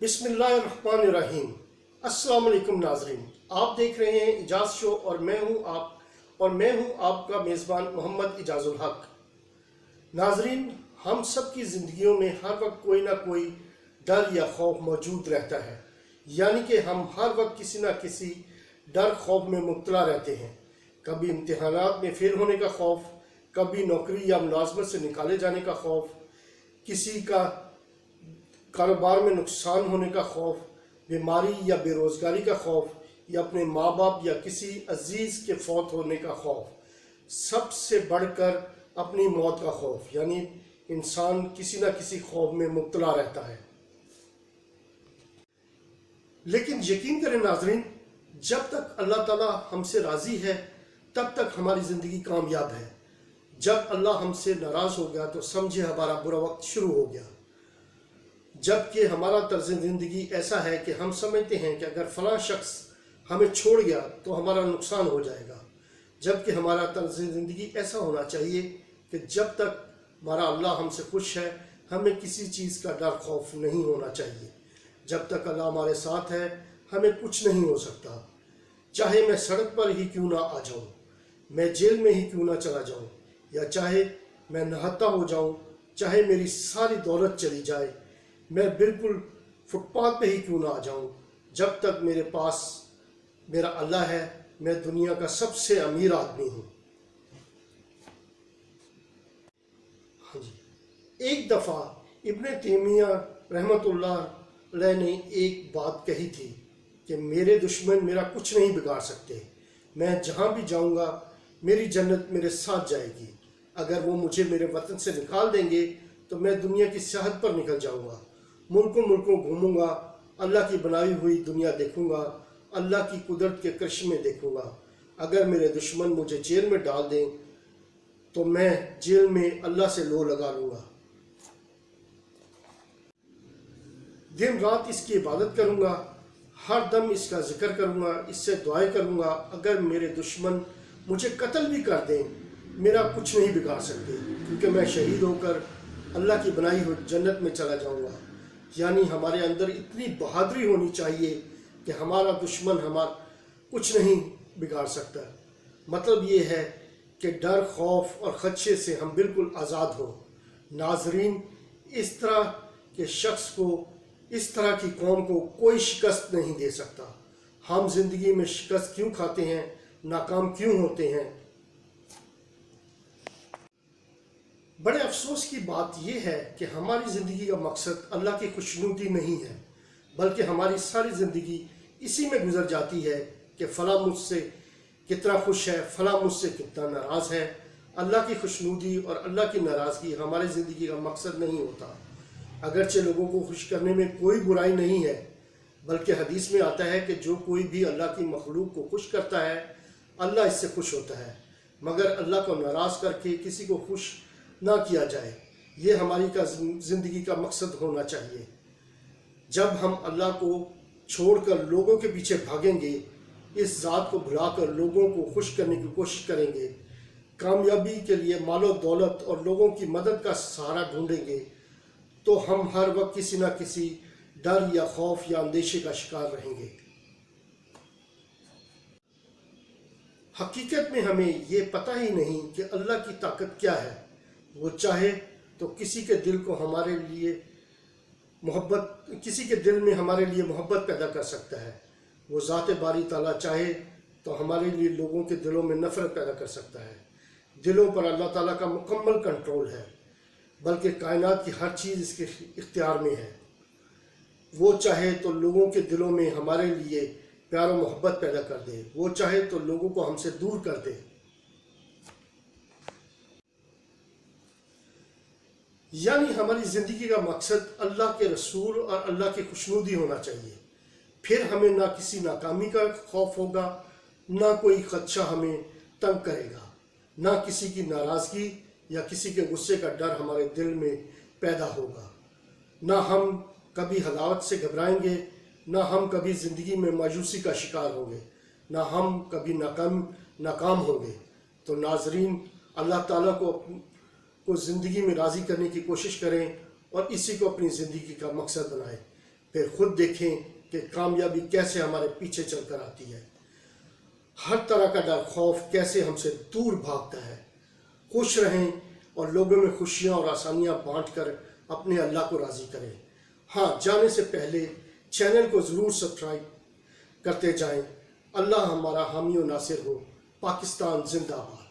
बिस्मिल्लाहिर्रहमानिर्रहीम। अस्सलाम वालेकुम नाजरीन, आप देख रहे हैं इजाज़ शो और मैं हूं आपका मेज़बान मोहम्मद इजाज़ुल हक। नाजरीन, हम सब की ज़िंदगियों में हर वक्त कोई ना कोई डर या खौफ मौजूद रहता है, यानी कि हम हर वक्त किसी ना किसी डर खौफ में मुब्तला रहते हैं। कभी इम्तिहानात में फेल होने का खौफ, कभी नौकरी या मुलाजमत से निकाले जाने का खौफ, किसी का कारोबार में नुकसान होने का खौफ, बीमारी या बेरोज़गारी का खौफ, या अपने माँ बाप या किसी अजीज़ के फौत होने का खौफ, सबसे बढ़कर अपनी मौत का खौफ, यानी इंसान किसी न किसी खौफ में मुब्तला रहता है। लेकिन यकीन करें नाजरीन, जब तक अल्लाह ताला हमसे राज़ी है तब तक हमारी ज़िंदगी कामयाब है। जब अल्लाह हमसे नाराज़ हो गया तो समझे हमारा बुरा वक्त शुरू हो गया। जबकि हमारा तर्ज ज़िंदगी ऐसा है कि हम समझते हैं कि अगर फ़लाँ शख्स हमें छोड़ गया तो हमारा नुकसान हो जाएगा, जबकि हमारा तर्ज ज़िंदगी ऐसा होना चाहिए कि जब तक हमारा अल्लाह हमसे खुश है हमें किसी चीज़ का डर खौफ नहीं होना चाहिए। जब तक अल्लाह हमारे साथ है हमें कुछ नहीं हो सकता। चाहे मैं सड़क पर ही क्यों ना आ जाऊँ, मैं जेल में ही क्यों ना चला जाऊँ, या चाहे मैं नहत्ता हो जाऊँ, चाहे मेरी सारी दौलत चली जाए, मैं बिल्कुल फुटपाथ पे ही क्यों ना आ जाऊँ, जब तक मेरे पास मेरा अल्लाह है मैं दुनिया का सबसे अमीर आदमी हूँ। हाँ जी, एक दफ़ा इब्न तैमिया रहमतुल्लाह अलैह ने एक बात कही थी कि मेरे दुश्मन मेरा कुछ नहीं बिगाड़ सकते, मैं जहाँ भी जाऊँगा मेरी जन्नत मेरे साथ जाएगी। अगर वो मुझे मेरे वतन से निकाल देंगे तो मैं दुनिया की सियाहत पर निकल जाऊँगा, मुल्कों मुल्कों घूमूंगा, अल्लाह की बनाई हुई दुनिया देखूंगा, अल्लाह की कुदरत के करिश्मे देखूंगा। अगर मेरे दुश्मन मुझे जेल में डाल दें तो मैं जेल में अल्लाह से लो लगा लूँगा, दिन रात इसकी इबादत करूँगा, हर दम इसका जिक्र करूँगा, इससे दुआएं करूँगा। अगर मेरे दुश्मन मुझे कत्ल भी कर दें मेरा कुछ नहीं बिगाड़ सकते, क्योंकि मैं शहीद होकर अल्लाह की बनाई हुई जन्नत में चला जाऊँगा। यानी हमारे अंदर इतनी बहादुरी होनी चाहिए कि हमारा दुश्मन हमारा कुछ नहीं बिगाड़ सकता। मतलब ये है कि डर खौफ और ख़दशे से हम बिल्कुल आज़ाद हों। नाजरीन, इस तरह के शख्स को, इस तरह की कौम को कोई शिकस्त नहीं दे सकता। हम ज़िंदगी में शिकस्त क्यों खाते हैं, नाकाम क्यों होते हैं? बड़े अफसोस की बात यह है कि हमारी ज़िंदगी का मकसद अल्लाह की खुशनुदी नहीं है, बल्कि हमारी सारी ज़िंदगी इसी में गुजर जाती है कि फ़लाँ मुझसे कितना खुश है, फ़लाँ मुझसे कितना नाराज़ है। अल्लाह की खुशनुदी और अल्लाह की नाराज़गी हमारी ज़िंदगी का मकसद नहीं होता। अगरचे लोगों को खुश करने में कोई बुराई नहीं है, बल्कि हदीस में आता है कि जो कोई भी अल्लाह की मखलूक को खुश करता है अल्लाह इससे खुश होता है, मगर अल्लाह को नाराज़ करके किसी को खुश ना किया जाए। ये हमारी का ज़िंदगी का मकसद होना चाहिए। जब हम अल्लाह को छोड़कर लोगों के पीछे भागेंगे, इस ज़ात को भुलाकर लोगों को खुश करने की कोशिश करेंगे, कामयाबी के लिए मालो दौलत और लोगों की मदद का सहारा ढूंढेंगे, तो हम हर वक्त किसी न किसी डर या खौफ या अंदेशे का शिकार रहेंगे। हकीकत में हमें ये पता ही नहीं कि अल्लाह की ताकत क्या है। वो चाहे तो किसी के दिल में हमारे लिए मोहब्बत पैदा कर सकता है। वो ज़ात बारी ताला चाहे तो हमारे लिए लोगों के दिलों में नफ़रत पैदा कर सकता है। दिलों पर अल्लाह ताला का मुकम्मल कंट्रोल है, बल्कि कायनात की हर चीज़ इसके इख्तियार में है। वो चाहे तो लोगों के दिलों में हमारे लिए प्यार और मोहब्बत पैदा कर दे, वो चाहे तो लोगों को हमसे दूर कर दे। यानी हमारी ज़िंदगी का मकसद अल्लाह के रसूल और अल्लाह की खुशनुदी होना चाहिए। फिर हमें ना किसी नाकामी का खौफ होगा, ना कोई ख़दशा हमें तंग करेगा, ना किसी की नाराज़गी या किसी के गुस्से का डर हमारे दिल में पैदा होगा। ना हम कभी हलावत से घबराएंगे, ना हम कभी ज़िंदगी में मायूसी का शिकार होंगे, ना हम कभी नाकाम होंगे। तो नाजरीन, अल्लाह ताला को ज़िंदगी में राज़ी करने की कोशिश करें और इसी को अपनी ज़िंदगी का मकसद बनाएं। پھر خود دیکھیں کہ کامیابی کیسے ہمارے پیچھے چل کر آتی ہے، ہر طرح کا ڈر خوف کیسے ہم سے دور بھاگتا ہے۔ خوش رہیں اور لوگوں میں خوشیاں اور آسانیاں بانٹ کر اپنے اللہ کو راضی کریں۔ ہاں، جانے سے پہلے چینل کو ضرور سبسکرائب کرتے جائیں۔ اللہ ہمارا حامی و ناصر ہو۔ پاکستان زندہ باد۔